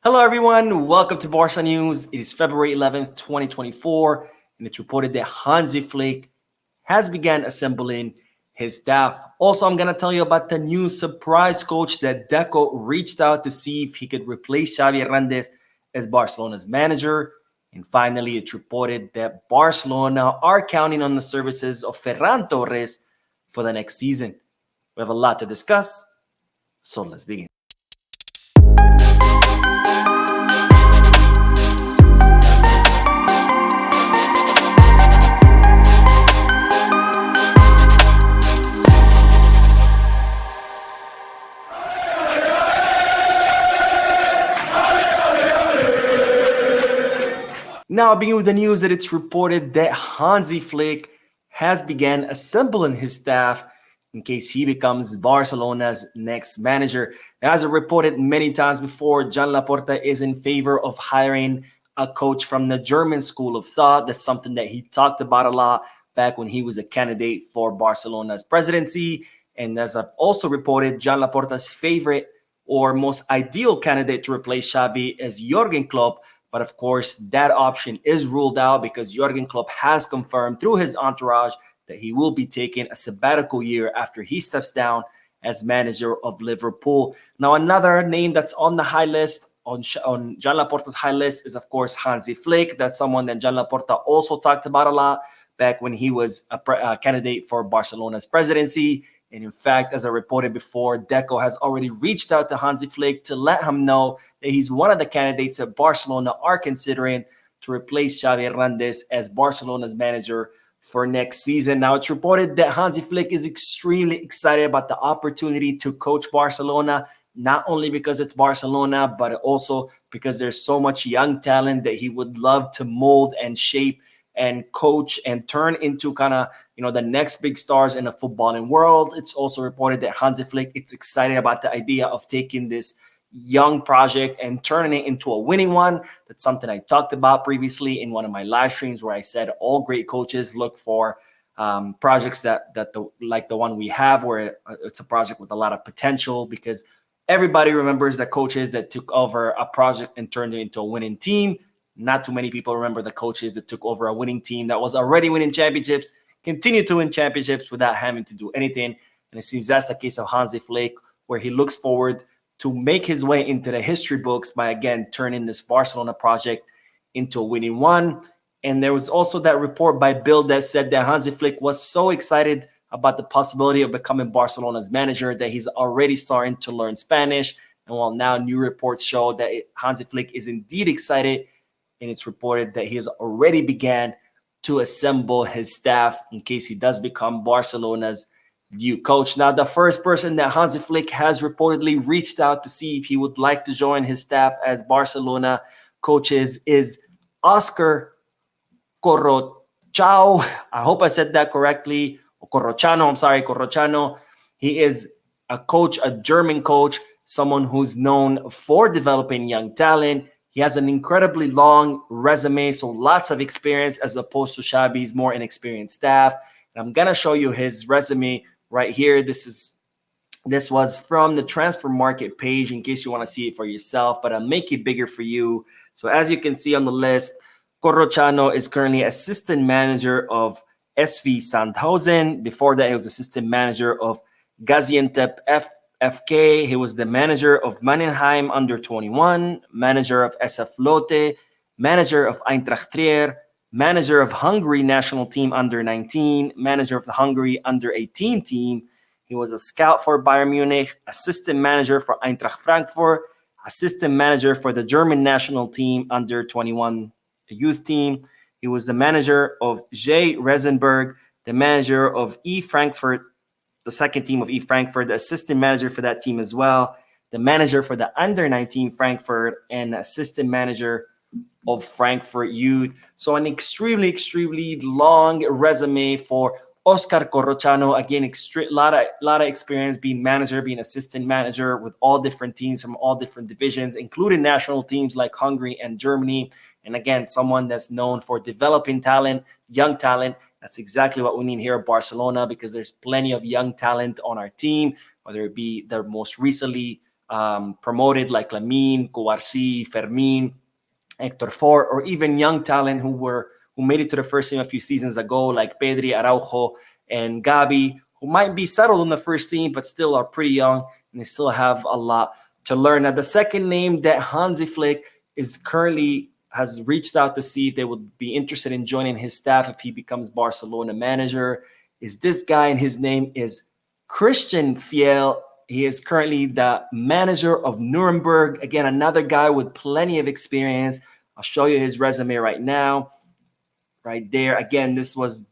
Hello, everyone. Welcome to Barca News. It is February 11th, 2024, and it's reported that Hansi Flick has begun assembling his staff. Also, I'm going to tell you about the new surprise coach that Deco reached out to see if he could replace Xavi Hernandez as Barcelona's manager. And finally, it's reported that Barcelona are counting on the services of Ferran Torres for the next season. We have a lot to discuss, so let's begin. Now, beginning with the news that it's reported that Hansi Flick has begun assembling his staff in case he becomes Barcelona's next manager. As I reported many times before, John Laporta is in favor of hiring a coach from the German school of thought. That's something that he talked about a lot back when he was a candidate for Barcelona's presidency. And as I've also reported, John Laporta's favorite or most ideal candidate to replace Xavi is Jurgen Klopp. But of course, that option is ruled out because Jurgen Klopp has confirmed through his entourage that he will be taking a sabbatical year after he steps down as manager of Liverpool. Now, another name that's on the high list, on John Laporta's high list, is, of course, Hansi Flick. That's someone that John Laporta also talked about a lot back when he was a candidate for Barcelona's presidency. And in fact, as I reported before, Deco has already reached out to Hansi Flick to let him know that he's one of the candidates that Barcelona are considering to replace Xavi Hernandez as Barcelona's manager for next season. Now, it's reported that Hansi Flick is extremely excited about the opportunity to coach Barcelona, not only because it's Barcelona, but also because there's so much young talent that he would love to mold and shape and coach and turn into kind of, the next big stars in the footballing world. It's also reported that Hansi Flick is excited about the idea of taking this young project and turning it into a winning one. That's something I talked about previously in one of my live streams where I said all great coaches look for projects like the one we have, where it's a project with a lot of potential, because everybody remembers the coaches that took over a project and turned it into a winning team. Not too many people remember the coaches that took over a winning team that was already winning championships, continue to win championships without having to do anything. And it seems that's the case of Hansi Flick, where he looks forward to make his way into the history books by, again, turning this Barcelona project into a winning one. And there was also that report by Bill that said that Hansi Flick was so excited about the possibility of becoming Barcelona's manager that he's already starting to learn Spanish. And while now new reports show that Hansi Flick is indeed excited, and it's reported that he has already began to assemble his staff in case he does become Barcelona's new coach. Now, the first person that Hansi Flick has reportedly reached out to see if he would like to join his staff as Barcelona coaches is Oscar Corrochao. I hope I said that correctly. Corrochano. He is a coach, a German coach, someone who's known for developing young talent. He has an incredibly long resume, so lots of experience as opposed to Xavi's more inexperienced staff. And I'm going to show you his resume right here. This was from the transfer market page in case you want to see it for yourself, but I'll make it bigger for you. So as you can see on the list, Corrochano is currently assistant manager of SV Sandhausen. Before that, he was assistant manager of Gaziantep FK. He was the manager of Mannheim under 21, manager of SF Lotte, manager of Eintracht Trier, manager of Hungary national team under 19, manager of the Hungary under 18 team. He was a scout for Bayern Munich, assistant manager for Eintracht Frankfurt, assistant manager for the German national team under 21 youth team. He was the manager of J. Resenberg, the manager of E. Frankfurt, the second team of E. Frankfurt, the assistant manager for that team as well, the manager for the under-19 Frankfurt, and assistant manager of Frankfurt Youth. So an extremely, extremely long resume for Oscar Corrochano. Again, lot of experience being manager, being assistant manager with all different teams from all different divisions, including national teams like Hungary and Germany. And again, someone that's known for developing talent, young talent. That's exactly what we need here at Barcelona, because there's plenty of young talent on our team, whether it be the most recently promoted, like Lamine, Kouarsi, Fermin, Hector Ford, or even young talent who made it to the first team a few seasons ago, like Pedri, Araujo, and Gabi, who might be settled in the first team, but still are pretty young and they still have a lot to learn. Now, the second name that Hansi Flick is currently has reached out to see if they would be interested in joining his staff if he becomes Barcelona manager is this guy, and his name is Christian Fiel. He is currently the manager of Nuremberg. Again, another guy with plenty of experience. I'll show you his resume right now. Right there. Again, this was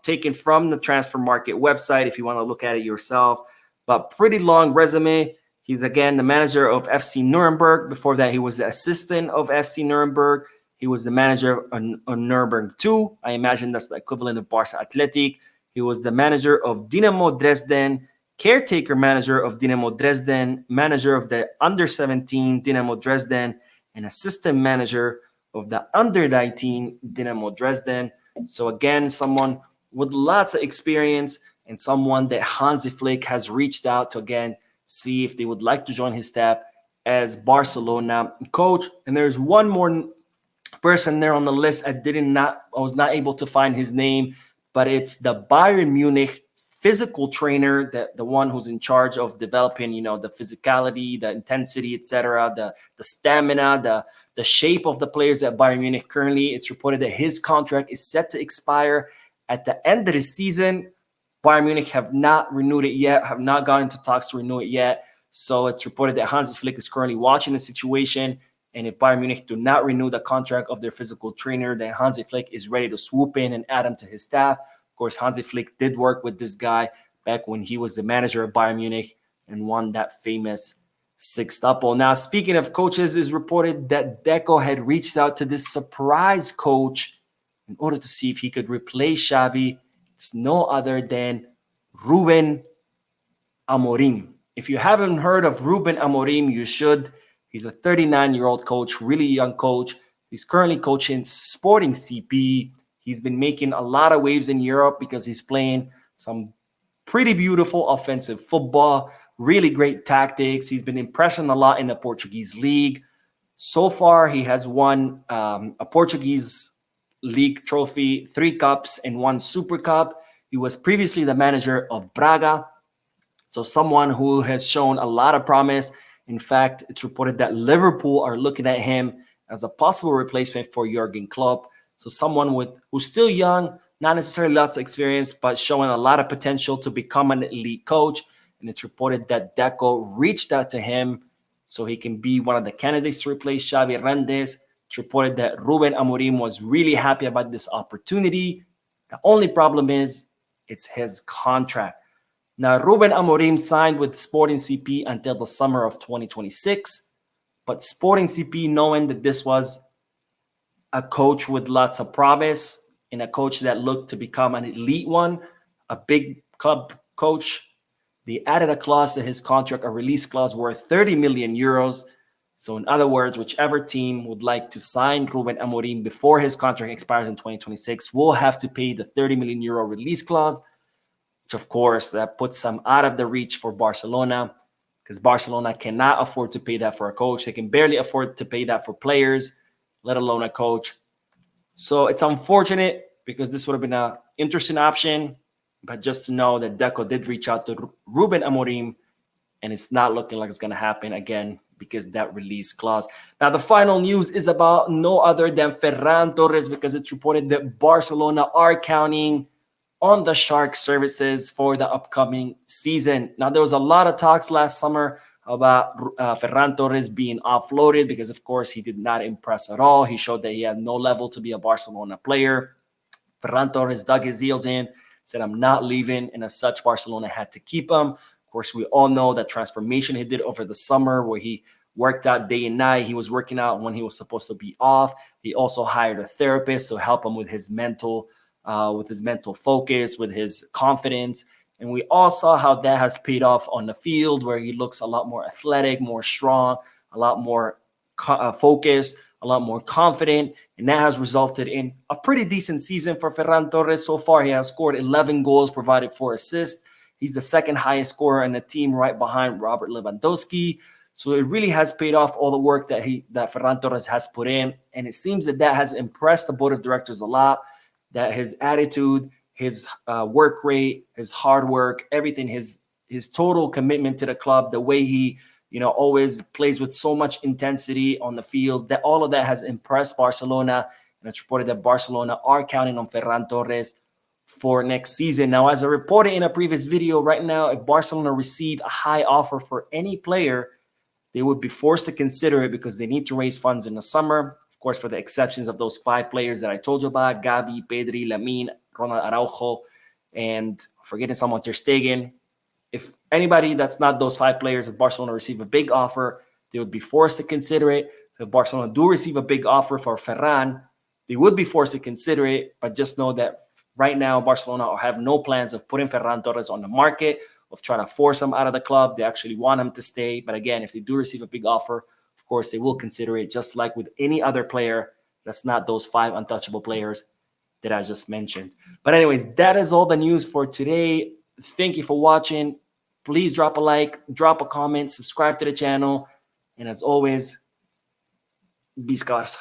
taken from the transfer market website if you want to look at it yourself. But pretty long resume. He's, again, the manager of FC Nuremberg. Before that, he was the assistant of FC Nuremberg. He was the manager on Nuremberg 2. I imagine that's the equivalent of Barca Athletic. He was the manager of Dinamo Dresden, caretaker manager of Dinamo Dresden, manager of the under-17 Dinamo Dresden, and assistant manager of the under-19 Dinamo Dresden. So again, someone with lots of experience and someone that Hansi Flick has reached out to, again, see if they would like to join his staff as Barcelona coach. And there's one more person there on the list. I was not able to find his name, but it's the Bayern Munich physical trainer, the one who's in charge of developing, the physicality, the intensity, etc., the stamina, the shape of the players at Bayern Munich. Currently, it's reported that his contract is set to expire at the end of the season. Bayern Munich have not renewed it yet, have not gone into talks to renew it yet. So it's reported that Hansi Flick is currently watching the situation. And if Bayern Munich do not renew the contract of their physical trainer, then Hansi Flick is ready to swoop in and add him to his staff. Of course, Hansi Flick did work with this guy back when he was the manager of Bayern Munich and won that famous sextuple. Now, speaking of coaches, it's reported that Deco had reached out to this surprise coach in order to see if he could replace Xavi. It's no other than Ruben Amorim. If you haven't heard of Ruben Amorim, you should. He's a 39-year-old coach, really young coach. He's currently coaching Sporting CP. He's been making a lot of waves in Europe because he's playing some pretty beautiful offensive football, really great tactics. He's been impressing a lot in the Portuguese league. So far, he has won a Portuguese league trophy, 3 cups, and 1 Super Cup. He was previously the manager of Braga, so someone who has shown a lot of promise. In fact, it's reported that Liverpool are looking at him as a possible replacement for Jurgen Klopp. So someone who's still young, not necessarily lots of experience, but showing a lot of potential to become an elite coach. And it's reported that Deco reached out to him so he can be one of the candidates to replace Xavi Hernandez. It's reported that Ruben Amorim was really happy about this opportunity. The only problem is it's his contract. Now, Ruben Amorim signed with Sporting CP until the summer of 2026, but Sporting CP, knowing that this was a coach with lots of promise and a coach that looked to become an elite one, a big club coach, they added a clause to his contract, a release clause worth 30 million euros. So in other words, whichever team would like to sign Ruben Amorim before his contract expires in 2026 will have to pay the 30 million euro release clause, which of course that puts them out of the reach for Barcelona because Barcelona cannot afford to pay that for a coach. They can barely afford to pay that for players, let alone a coach. So it's unfortunate because this would have been an interesting option, but just to know that Deco did reach out to Ruben Amorim and it's not looking like it's going to happen again because that release clause. Now, the final news is about no other than Ferran Torres because it's reported that Barcelona are counting on the Shark services for the upcoming season. Now, there was a lot of talks last summer about Ferran Torres being offloaded because, of course, he did not impress at all. He showed that he had no level to be a Barcelona player. Ferran Torres dug his heels in, said, I'm not leaving, and as such, Barcelona had to keep him. Of course, we all know that transformation he did over the summer where he worked out day and night. He was working out when he was supposed to be off. He also hired a therapist to help him with his mental focus, with his confidence. And we all saw how that has paid off on the field where he looks a lot more athletic, more strong, a lot more focused, a lot more confident. And that has resulted in a pretty decent season for Ferran Torres. So far, he has scored 11 goals, provided 4 assists. He's the second highest scorer in the team, right behind Robert Lewandowski. So it really has paid off, all the work that Ferran Torres has put in. And it seems that has impressed the board of directors a lot, that his attitude, his work rate, his hard work, everything, his total commitment to the club, the way he always plays with so much intensity on the field, that all of that has impressed Barcelona. And it's reported that Barcelona are counting on Ferran Torres for next season. Now, as I reported in a previous video, right now, if Barcelona receive a high offer for any player, they would be forced to consider it because they need to raise funds in the summer. Of course, for the exceptions of those 5 players that I told you about, Gavi, Pedri, Lamine, Ronald Araujo, and forgetting someone, Ter Stegen. If anybody that's not those 5 players, if Barcelona receive a big offer, they would be forced to consider it. So if Barcelona do receive a big offer for Ferran, they would be forced to consider it. But just know that right now, Barcelona have no plans of putting Ferran Torres on the market, of trying to force him out of the club. They actually want him to stay. But again, if they do receive a big offer, of course, they will consider it, just like with any other player that's not those 5 untouchable players that I just mentioned. But anyways, that is all the news for today. Thank you for watching. Please drop a like, drop a comment, subscribe to the channel. And as always, Visca Barça.